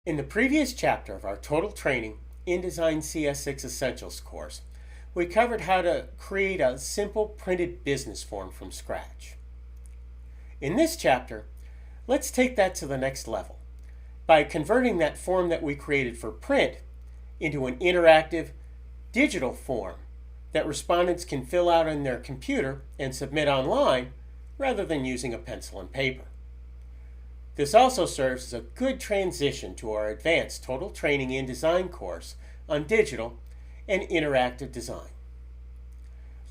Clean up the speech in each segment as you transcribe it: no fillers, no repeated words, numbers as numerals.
In the previous chapter of our Total Training InDesign CS6 Essentials course, we covered how to create a simple printed business form from scratch. In this chapter, let's take that to the next level by converting that form that we created for print into an interactive digital form that respondents can fill out on their computer and submit online rather than using a pencil and paper. This also serves as a good transition to our advanced Total Training InDesign course on digital and interactive design.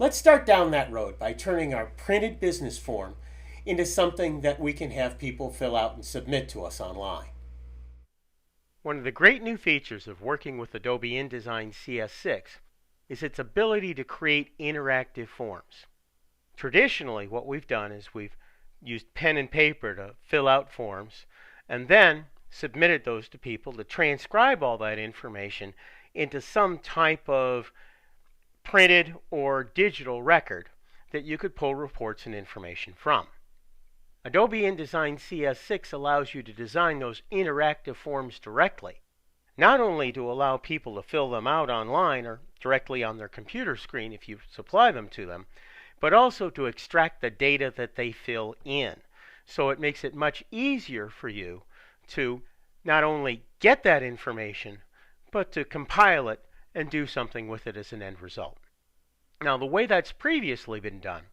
Let's start down that road by turning our printed business form into something that we can have people fill out and submit to us online. One of the great new features of working with Adobe InDesign CS6 is its ability to create interactive forms. Traditionally, what we've done is we've used pen and paper to fill out forms and then submitted those to people to transcribe all that information into some type of printed or digital record that you could pull reports and information from. Adobe InDesign CS6 allows you to design those interactive forms directly, not only to allow people to fill them out online or directly on their computer screen if you supply them to them, but also to extract the data that they fill in. So it makes it much easier for you to not only get that information, but to compile it and do something with it as an end result. Now, the way that's previously been done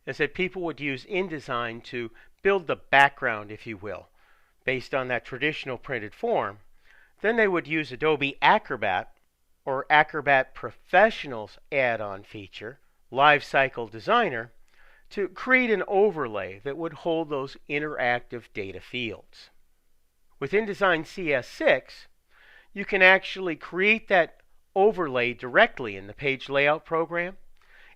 is that people would use InDesign to build the background, if you will, based on that traditional printed form. Then they would use Adobe Acrobat or Acrobat Professional's add-on feature, Lifecycle Designer, to create an overlay that would hold those interactive data fields. With InDesign CS6, you can actually create that overlay directly in the page layout program.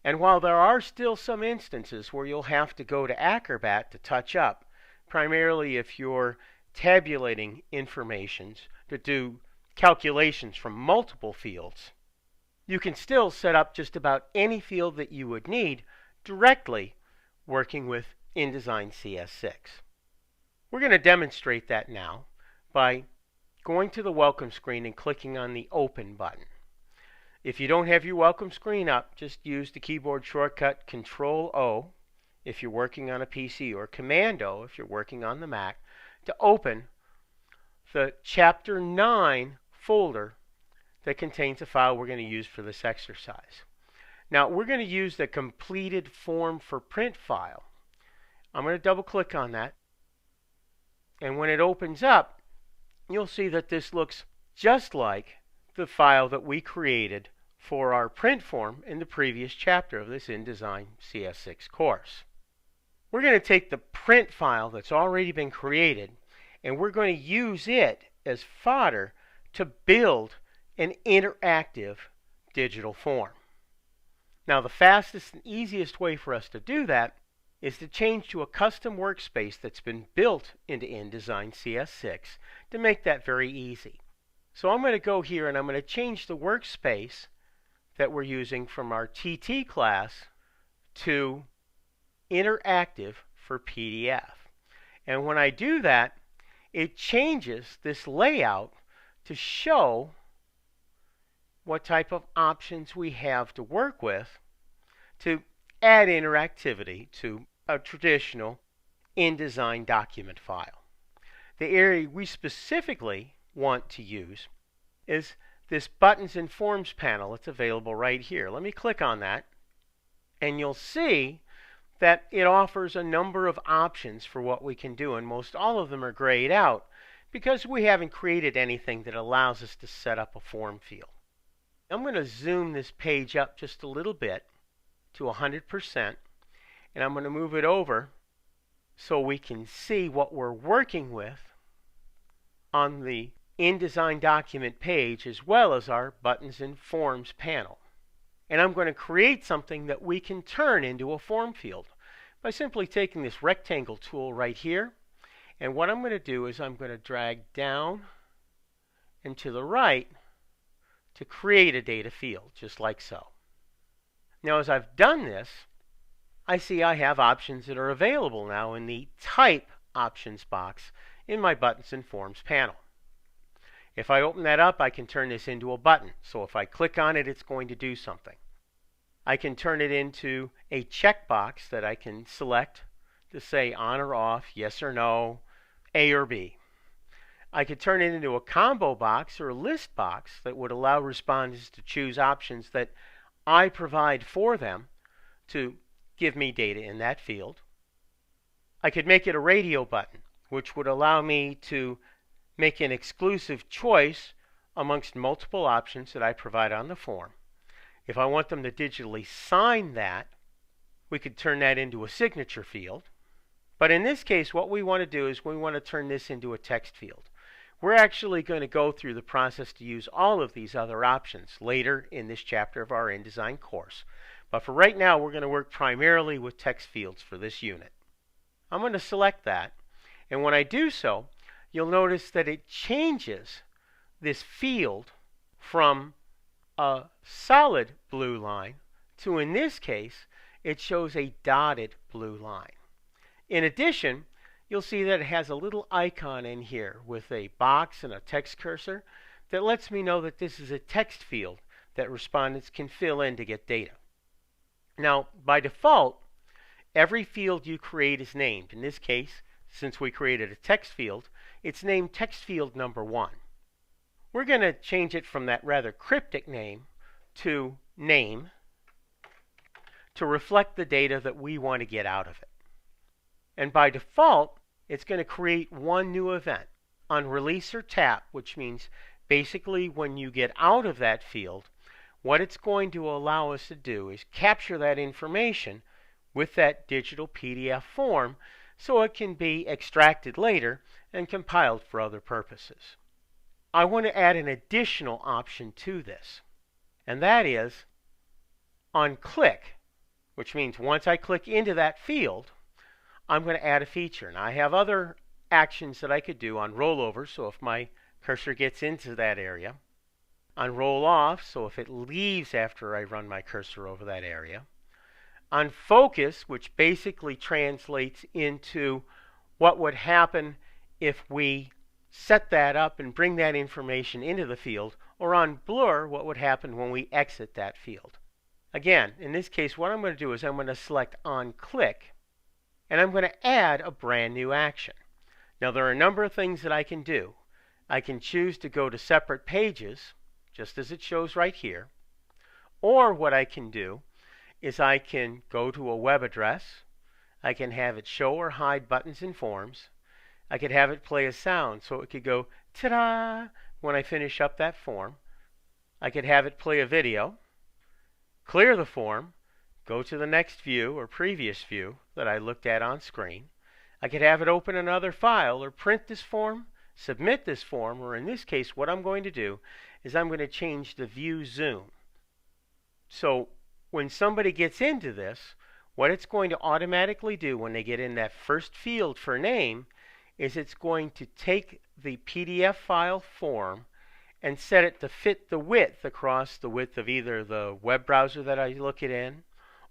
And while there are still some instances where you'll have to go to Acrobat to touch up, primarily if you're tabulating information to do calculations from multiple fields, you can still set up just about any field that you would need directly working with InDesign CS6. We're going to demonstrate that now by going to the welcome screen and clicking on the Open button. If you don't have your welcome screen up, just use the keyboard shortcut Control-O if you're working on a PC or Command-O if you're working on the Mac to open the Chapter 9 folder that contains a file we're going to use for this exercise. Now, we're going to use the completed form for print file. I'm going to double click on that. And when it opens up, you'll see that this looks just like the file that we created for our print form in the previous chapter of this InDesign CS6 course. We're going to take the print file that's already been created and we're going to use it as fodder to build an interactive digital form. Now, the fastest and easiest way for us to do that is to change to a custom workspace that's been built into InDesign CS6 to make that very easy. So I'm going to go here and I'm going to change the workspace that we're using from our TT class to interactive for PDF. And when I do that, it changes this layout to show what type of options we have to work with to add interactivity to a traditional InDesign document file. The area we specifically want to use is this Buttons and Forms panel that's available right here. Let me click on that, and you'll see that it offers a number of options for what we can do, and most all of them are grayed out because we haven't created anything that allows us to set up a form field. I'm going to zoom this page up just a little bit to 100%, and I'm going to move it over so we can see what we're working with on the InDesign document page as well as our Buttons and Forms panel. And I'm going to create something that we can turn into a form field by simply taking this rectangle tool right here. And what I'm going to do is I'm going to drag down and to the right to create a data field, just like so. Now, as I've done this, I see I have options that are available now in the Type options box in my Buttons and Forms panel. If I open that up, I can turn this into a button. So if I click on it, it's going to do something. I can turn it into a checkbox that I can select to say on or off, yes or no, A or B. I could turn it into a combo box or a list box that would allow respondents to choose options that I provide for them to give me data in that field. I could make it a radio button, which would allow me to make an exclusive choice amongst multiple options that I provide on the form. If I want them to digitally sign that, we could turn that into a signature field. But in this case, what we want to do is we want to turn this into a text field. We're actually going to go through the process to use all of these other options later in this chapter of our InDesign course. But for right now, we're going to work primarily with text fields for this unit. I'm going to select that, and when I do so, you'll notice that it changes this field from a solid blue line to, in this case, it shows a dotted blue line. In addition, you'll see that it has a little icon in here with a box and a text cursor that lets me know that this is a text field that respondents can fill in to get data. Now, by default, every field you create is named. In this case, since we created a text field, it's named text field number 1. We're going to change it from that rather cryptic name to name to reflect the data that we want to get out of it. And by default, it's going to create one new event on release or tap, which means basically when you get out of that field, what it's going to allow us to do is capture that information with that digital PDF form so it can be extracted later and compiled for other purposes. I want to add an additional option to this, and that is on click, which means once I click into that field, I'm going to add a feature. And I have other actions that I could do on rollover, so if my cursor gets into that area, on roll off, so if it leaves after I run my cursor over that area, on focus, which basically translates into what would happen if we set that up and bring that information into the field, or on blur, what would happen when we exit that field. Again, in this case, what I'm going to do is I'm going to select on click, and I'm going to add a brand new action. Now, there are a number of things that I can do. I can choose to go to separate pages, just as it shows right here, or what I can do is I can go to a web address, I can have it show or hide buttons and forms, I could have it play a sound so it could go ta-da when I finish up that form. I could have it play a video, clear the form, go to the next view or previous view that I looked at on screen. I could have it open another file or print this form, submit this form, or in this case what I'm going to do is I'm going to change the view zoom. So when somebody gets into this, what it's going to automatically do when they get in that first field for name is it's going to take the PDF file form and set it to fit the width across the width of either the web browser that I look it in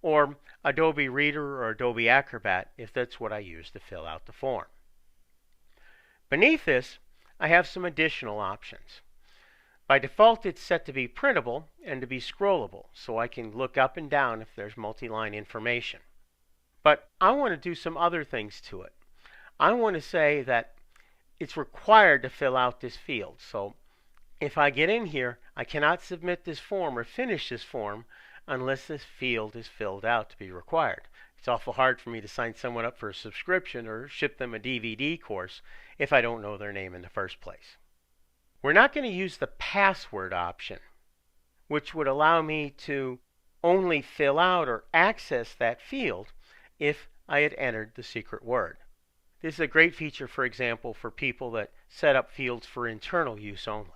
or Adobe Reader or Adobe Acrobat if that's what I use to fill out the form. Beneath this, I have some additional options. By default, it's set to be printable and to be scrollable, so I can look up and down if there's multi-line information. But I want to do some other things to it. I want to say that it's required to fill out this field. So if I get in here, I cannot submit this form or finish this form unless this field is filled out to be required. It's awful hard for me to sign someone up for a subscription or ship them a DVD course if I don't know their name in the first place. We're not going to use the password option, which would allow me to only fill out or access that field if I had entered the secret word. This is a great feature, for example, for people that set up fields for internal use only.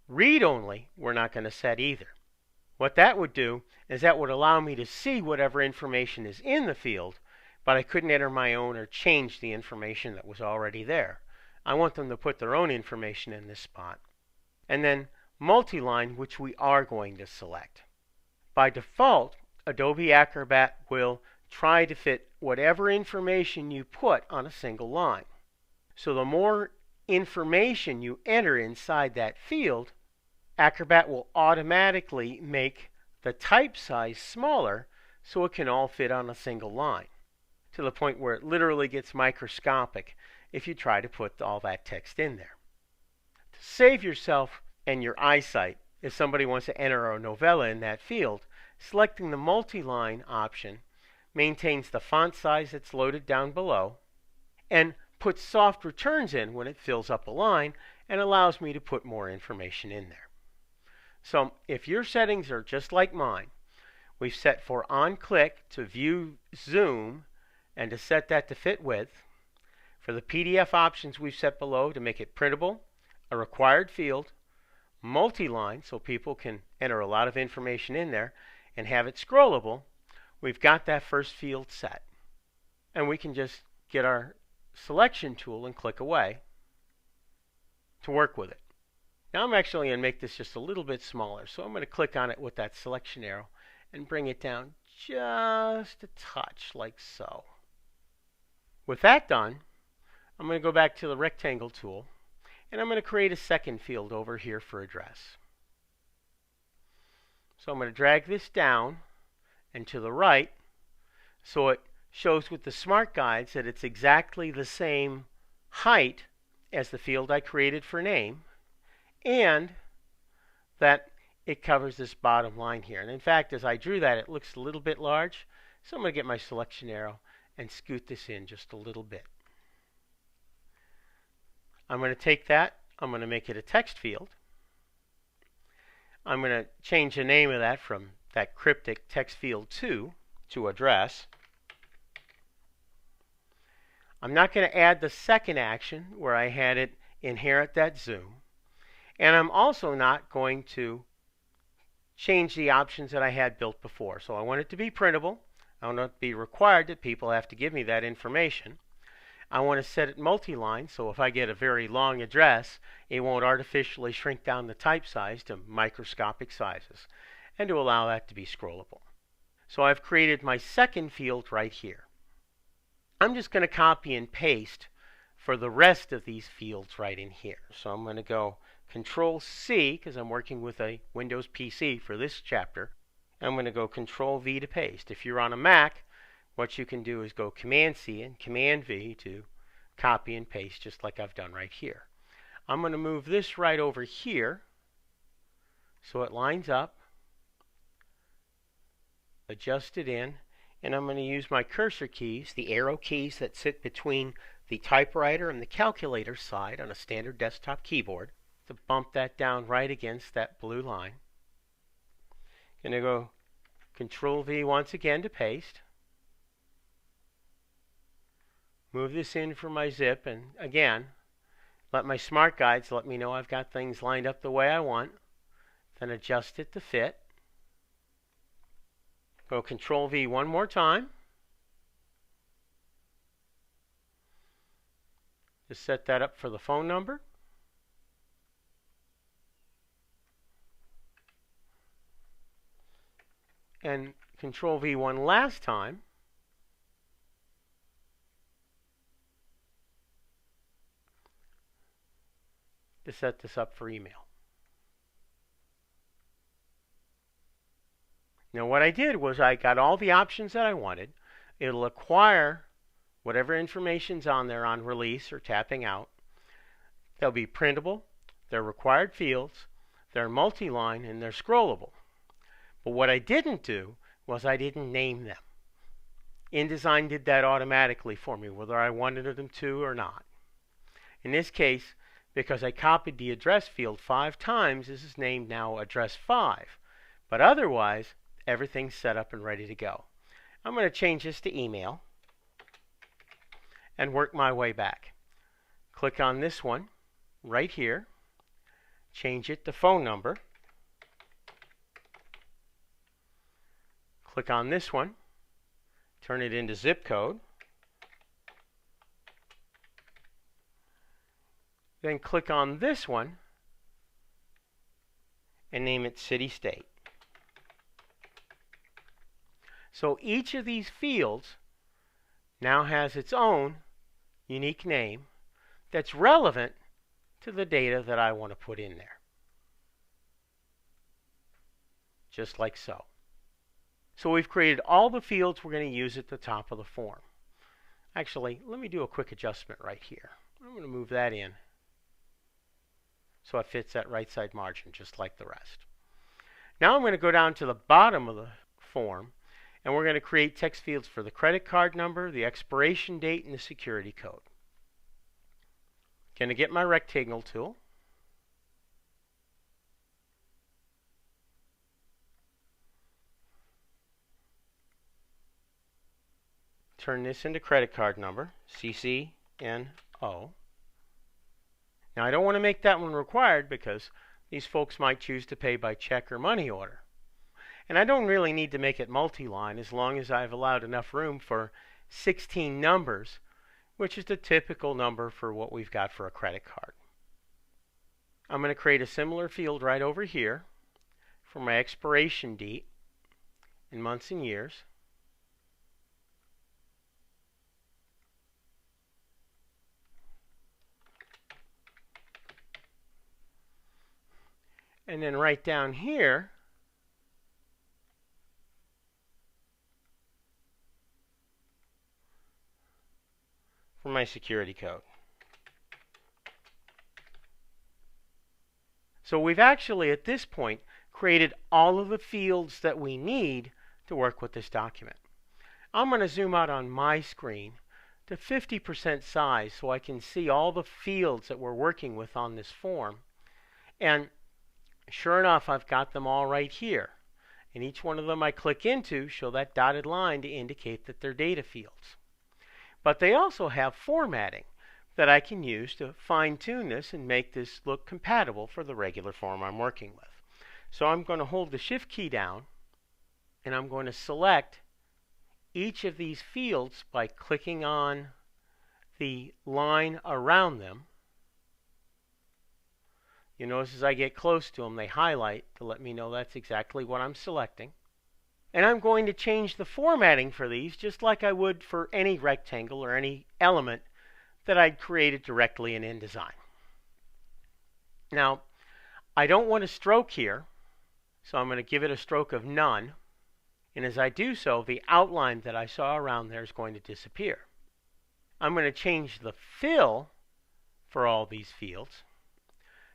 Read only, we're not going to set either. What that would do is that would allow me to see whatever information is in the field, but I couldn't enter my own or change the information that was already there. I want them to put their own information in this spot. And then multi-line, which we are going to select. By default, Adobe Acrobat will try to fit whatever information you put on a single line. So the more information you enter inside that field, Acrobat will automatically make the type size smaller so it can all fit on a single line, to the point where it literally gets microscopic if you try to put all that text in there. To save yourself and your eyesight, if somebody wants to enter a novella in that field, selecting the multi-line option maintains the font size that's loaded down below and puts soft returns in when it fills up a line and allows me to put more information in there. So if your settings are just like mine, we've set for on-click to view zoom and to set that to fit width. For the PDF options we've set below to make it printable, a required field, multi-line so people can enter a lot of information in there, and have it scrollable, we've got that first field set. And we can just get our selection tool and click away to work with it. Now I'm actually going to make this just a little bit smaller, so I'm going to click on it with that selection arrow and bring it down just a touch, like so. With that done, I'm going to go back to the rectangle tool, and I'm going to create a second field over here for address. So I'm going to drag this down and to the right so it shows with the smart guides that it's exactly the same height as the field I created for name, and that it covers this bottom line here. And in fact, as I drew that, it looks a little bit large, so I'm going to get my selection arrow and scoot this in just a little bit. I'm going to take that, I'm going to make it a text field. I'm going to change the name of that from that cryptic text field 2 to address. I'm not going to add the second action where I had it inherit that zoom. And I'm also not going to change the options that I had built before. So I want it to be printable. I want it to be required that people have to give me that information. I want to set it multi-line, so if I get a very long address, it won't artificially shrink down the type size to microscopic sizes, and to allow that to be scrollable. So I've created my second field right here. I'm just going to copy and paste for the rest of these fields right in here. So I'm going to go Control-C, because I'm working with a Windows PC for this chapter. I'm going to go Control-V to paste. If you're on a Mac, what you can do is go Command-C and Command-V to copy and paste, just like I've done right here. I'm going to move this right over here so it lines up, adjust it in, and I'm going to use my cursor keys, the arrow keys that sit between the typewriter and the calculator side on a standard desktop keyboard, to bump that down right against that blue line. Going to go Control-V once again to paste. Move this in for my zip, and again, let my smart guides let me know I've got things lined up the way I want. Then adjust it to fit. Go Control-V one more time. Just set that up for the phone number. And Control-V one last time. To set this up for email. Now what I did was I got all the options that I wanted. It'll acquire whatever information's on there on release or tapping out. They'll be printable, they're required fields, they're multi-line, and they're scrollable. But what I didn't do was I didn't name them. InDesign did that automatically for me, whether I wanted them to or not. In this case, because I copied the address field 5 times, this is named now address 5. But otherwise, everything's set up and ready to go. I'm going to change this to email and work my way back. Click on this one right here, change it to phone number. Click on this one, turn it into zip code. Then click on this one and name it city state. So each of these fields now has its own unique name that's relevant to the data that I want to put in there. Just like so. So we've created all the fields we're going to use at the top of the form. Actually, let me do a quick adjustment right here. I'm going to move that in so it fits that right side margin just like the rest. Now I'm going to go down to the bottom of the form, and we're going to create text fields for the credit card number, the expiration date, and the security code. Going to get my rectangle tool. Turn this into credit card number, CCNO. Now I don't want to make that one required because these folks might choose to pay by check or money order. And I don't really need to make it multi-line as long as I've allowed enough room for 16 numbers, which is the typical number for what we've got for a credit card. I'm going to create a similar field right over here for my expiration date in months and years. And then right down here, for my security code. So we've actually, at this point, created all of the fields that we need to work with this document. I'm going to zoom out on my screen to 50% size so I can see all the fields that we're working with on this form. And sure enough, I've got them all right here. And each one of them I click into show that dotted line to indicate that they're data fields. But they also have formatting that I can use to fine-tune this and make this look compatible for the regular form I'm working with. So I'm going to hold the Shift key down, and I'm going to select each of these fields by clicking on the line around them. You notice as I get close to them, they highlight to let me know that's exactly what I'm selecting. And I'm going to change the formatting for these just like I would for any rectangle or any element that I'd created directly in InDesign. Now, I don't want a stroke here, so I'm going to give it a stroke of none. And as I do so, the outline that I saw around there is going to disappear. I'm going to change the fill for all these fields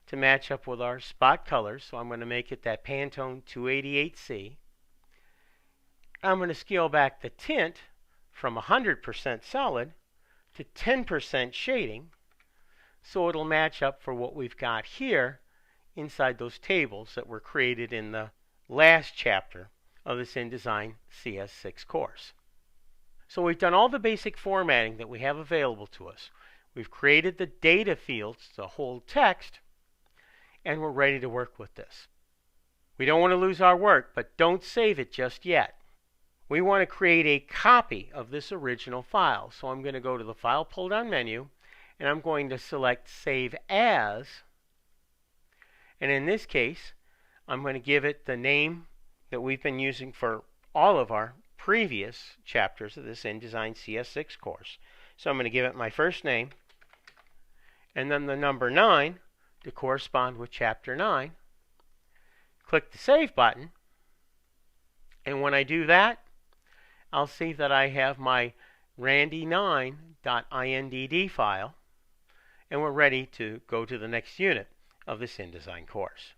to match up with our spot colors. So I'm going to make it that Pantone 288C. I'm going to scale back the tint from 100% solid to 10% shading so it'll match up for what we've got here inside those tables that were created in the last chapter of this InDesign CS6 course. So we've done all the basic formatting that we have available to us. We've created the data fields to hold text, and we're ready to work with this. We don't want to lose our work, but don't save it just yet. We want to create a copy of this original file. So I'm going to go to the File pull-down menu, and I'm going to select Save As. And in this case, I'm going to give it the name that we've been using for all of our previous chapters of this InDesign CS6 course. So I'm going to give it my first name, and then the number 9 to correspond with Chapter 9. Click the Save button, and when I do that, I'll see that I have my randy9.indd file, and we're ready to go to the next unit of this InDesign course.